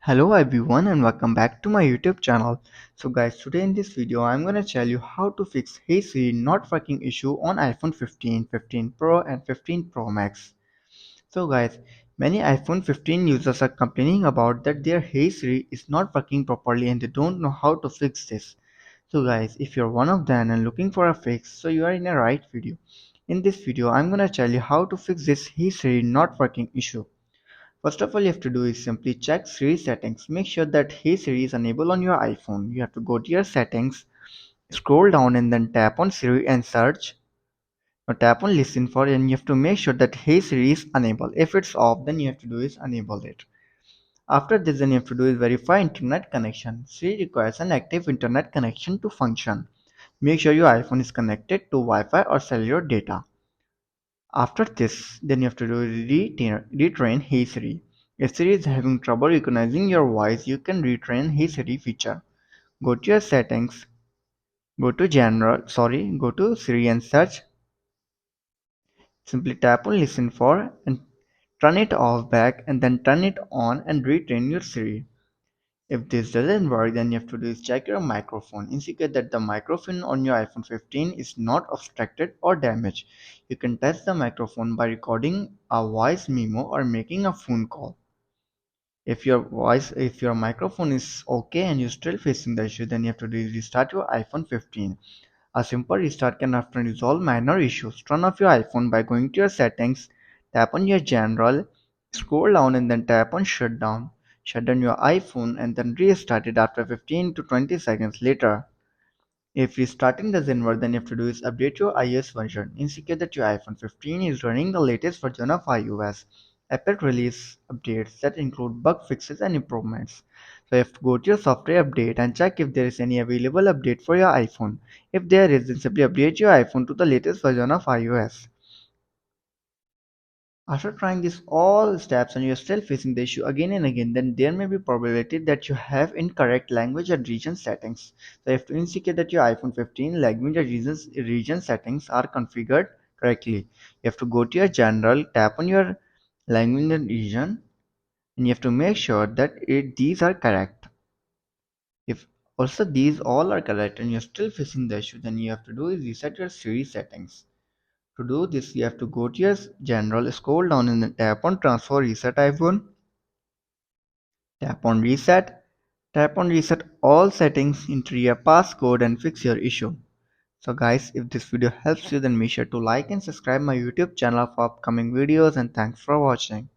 Hello everyone and welcome back to my YouTube channel. So guys, today in this video I'm gonna tell you how to fix Hey Siri not working issue on iPhone 15, 15 Pro and 15 Pro Max. So guys, many iPhone 15 users are complaining about that their Hey Siri is not working properly and they don't know how to fix this. So guys, if you're one of them and looking for a fix, so you are in a right video. In this video I'm gonna tell you how to fix this Hey Siri not working issue. First of all, you have to do is simply check Siri settings. Make sure that Hey Siri is enabled on your iPhone. You have to go to your settings, scroll down and then tap on Siri and search. Now tap on listen for and you have to make sure that Hey Siri is enabled. If it's off, then you have to do is enable it. After this, then you have to do is verify internet connection. Siri requires an active internet connection to function. Make sure your iPhone is connected to Wi-Fi or cellular data. After this, then you have to do retrain Hey Siri. If Siri is having trouble recognizing your voice, you can retrain Hey Siri feature. Go to your settings, go to Siri and search. Simply tap on listen for and turn it off back and then turn it on and retrain your Siri. If this doesn't work, then you have to do is check your microphone. Indicate that the microphone on your iPhone 15 is not obstructed or damaged. You can test the microphone by recording a voice memo or making a phone call. If your microphone is okay and you're still facing the issue, then you have to do is restart your iPhone 15. A simple restart can often resolve minor issues. Turn off your iPhone by going to your settings, tap on your general, scroll down and then tap on shutdown. Shut down your iPhone and then restart it after 15 to 20 seconds later. If restarting doesn't work, then you have to do is update your iOS version. Ensure that your iPhone 15 is running the latest version of iOS. Apple release updates that include bug fixes and improvements. So you have to go to your software update and check if there is any available update for your iPhone. If there is, then simply update your iPhone to the latest version of iOS. After trying this all steps and you're still facing the issue again and again, then there may be probability that you have incorrect language and region settings. So you have to indicate that your iPhone 15 language and region settings are configured correctly. You have to go to your general, tap on your language and region, and you have to make sure that these are correct. If also these all are correct and you're still facing the issue, then you have to do is reset your Siri settings. To do this, you have to go to your general, scroll down and then tap on transfer reset iPhone, tap on reset, tap on reset all settings, enter your passcode and fix your issue. So guys, if this video helps you, then make sure to like and subscribe my YouTube channel for upcoming videos and thanks for watching.